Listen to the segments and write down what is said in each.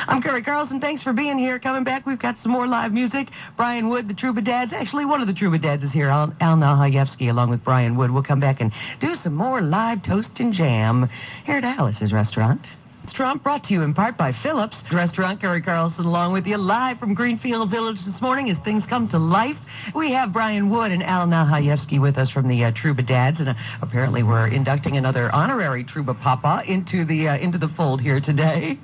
I'm Carey Carlson. Thanks for being here. Coming back, we've got some more live music. Brian Wood, the Troubadads. Actually, one of the Troubadads is here. Donna Nahajewski, along with Brian Wood. We'll come back and do some more live toast and jam here at Alice's Restaurant. Trump brought to you in part by Phillips Restaurant. Carey Carlson along with you live from Greenfield Village this morning as things come to life. We have Brian Wood and Donna Nahajewski with us from the Troubadads, and apparently we're inducting another honorary Trouba Papa into the fold here today.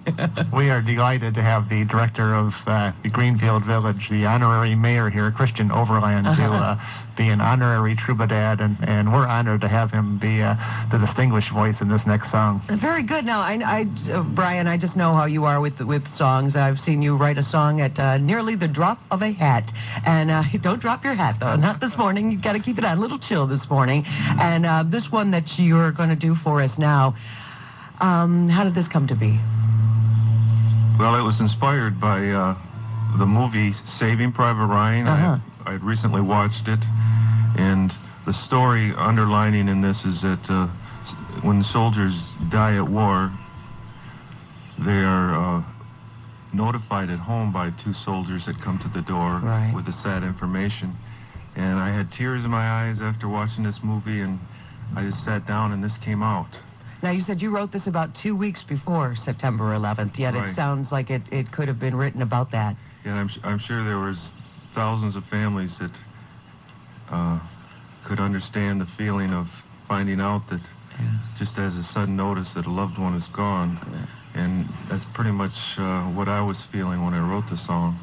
We are delighted to have the director of the Greenfield Village, the honorary mayor here, Christian Overland, to be an honorary Troubadad, and we're honored to have him be the distinguished voice in this next song. Very good. Now, Brian, I just know how you are with songs. I've seen you write a song at nearly the drop of a hat. And don't drop your hat, though. Not this morning. You've got to keep it on. A little chill this morning. And this one that you're going to do for us now, how did this come to be? Well, it was inspired by the movie Saving Private Ryan. I had recently watched it. And the story underlining in this is that when soldiers die at war, they are notified at home by two soldiers that come to the door with the sad information. And I had tears in my eyes after watching this movie, and I just sat down and this came out. Now, you said you wrote this about 2 weeks before September 11th, yet it sounds like it could have been written about that. Yeah, I'm sure there was thousands of families that could understand the feeling of finding out that just as a sudden notice that a loved one is gone. And that's pretty much what I was feeling when I wrote the song.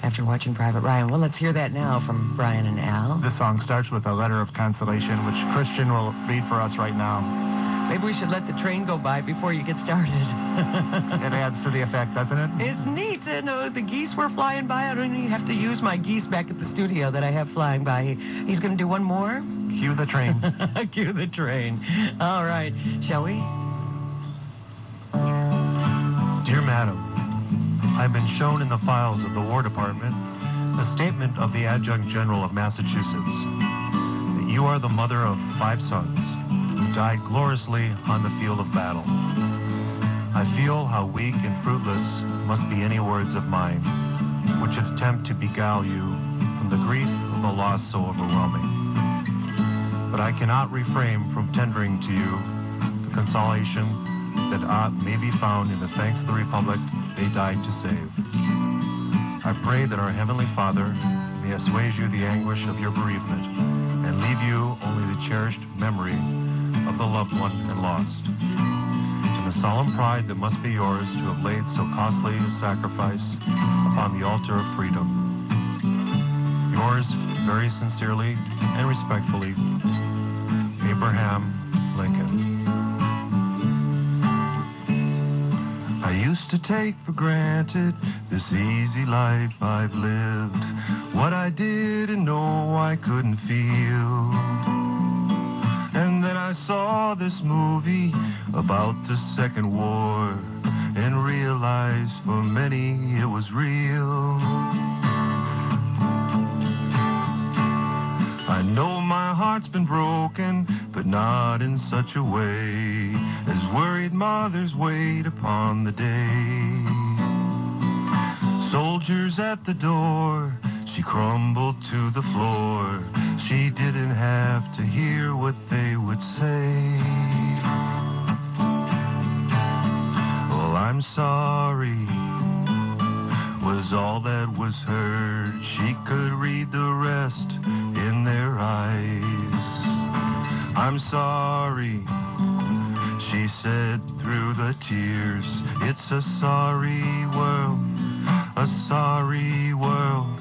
After watching Private Ryan. Well, let's hear that now from Brian and Al. This song starts with a letter of consolation, which Christian will read for us right now. Maybe we should let the train go by before you get started. It adds to the effect, doesn't it? It's neat to know the geese were flying by. I don't even have to use my geese back at the studio that I have flying by. He's going to do one more. Cue the train. Cue the train. All right. Shall we? Dear Madam, I've been shown in the files of the War Department a statement of the Adjutant General of Massachusetts that you are the mother of 5 sons who died gloriously on the field of battle. I feel how weak and fruitless must be any words of mine which attempt to beguile you from the grief of the loss so overwhelming. But I cannot refrain from tendering to you the consolation that may be found in the thanks of the Republic they died to save. I pray that our Heavenly Father may assuage you the anguish of your bereavement and leave you only the cherished memory of the loved one and lost, and the solemn pride that must be yours to have laid so costly a sacrifice upon the altar of freedom. Yours very sincerely and respectfully, Abraham Lincoln. I used to take for granted this easy life I've lived, what I didn't know I couldn't feel. And then I saw this movie about the Second War and realized for many it was real. I know my heart's been broken, but not in such a way as worried mothers wait upon the day. Soldiers at the door, she crumbled to the floor. She didn't have to hear what they would say. Well, I'm sorry was all that was heard. She could read the rest in their eyes. I'm sorry, she said through the tears. It's a sorry world, a sorry world.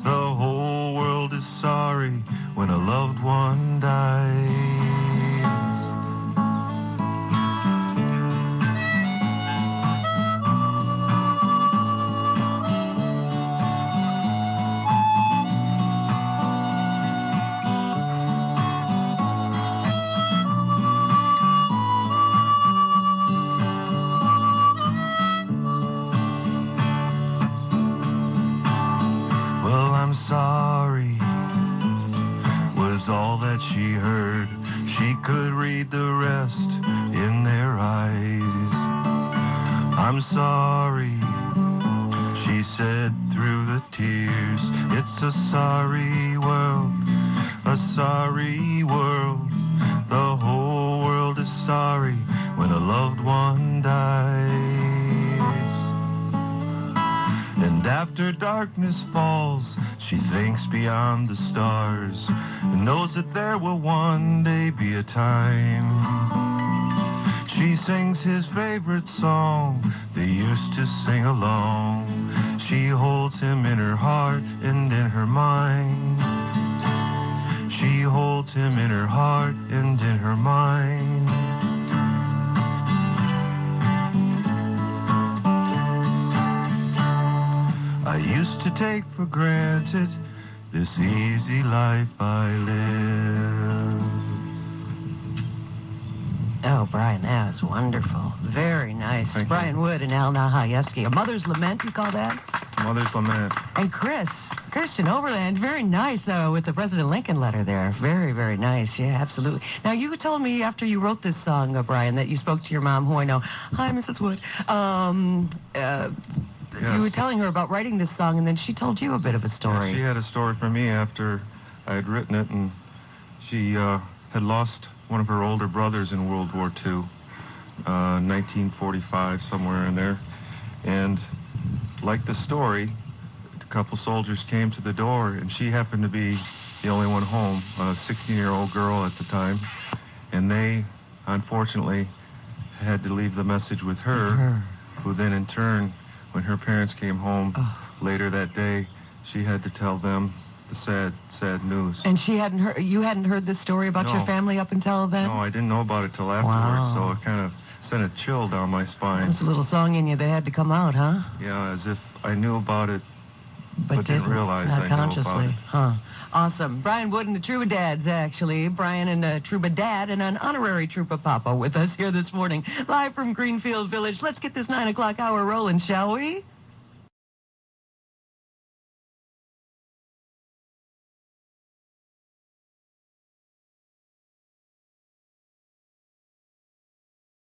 The whole world is sorry when a loved one dies. I'm sorry was all that she heard. She could read the rest in their eyes. I'm sorry She said through the tears, it's a sorry world, a sorry world. The whole world is sorry when a loved one dies. And after darkness falls, she thinks beyond the stars and knows that there will one day be a time. She sings his favorite song, they used to sing along. She holds him in her heart and in her mind. She holds him in her heart and in her mind. I used to take for granted this easy life I live. Oh, Brian, that was wonderful. Very nice. Thank you. Brian Wood and Al Nahajewski. A Mother's Lament, you call that? Mother's Lament. And Christian Overland, very nice with the President Lincoln letter there. Very, very nice. Yeah, absolutely. Now, you told me after you wrote this song, Brian, that you spoke to your mom, who I know. Hi, Mrs. Wood. Yes. You were telling her about writing this song, and then she told you a bit of a story. Yeah, she had a story for me after I had written it, and she had lost one of her older brothers in World War II, 1945, somewhere in there. And like the story, a couple soldiers came to the door, and she happened to be the only one home, a 16-year-old girl at the time. And they, unfortunately, had to leave the message with her, who then in turn, when her parents came home later that day, she had to tell them the sad, sad news. And you hadn't heard this story about your family up until then? No, I didn't know about it till afterwards, so it kind of sent a chill down my spine. There's a little song in you that had to come out, huh? Yeah, as if I knew about it, but didn't realize I knew consciously. about it. Huh. Awesome. Brian Wood and the Troubadads, actually. Brian and a Troubadad and an honorary Troubapapa with us here this morning, live from Greenfield Village. Let's get this 9 o'clock hour rolling, shall we?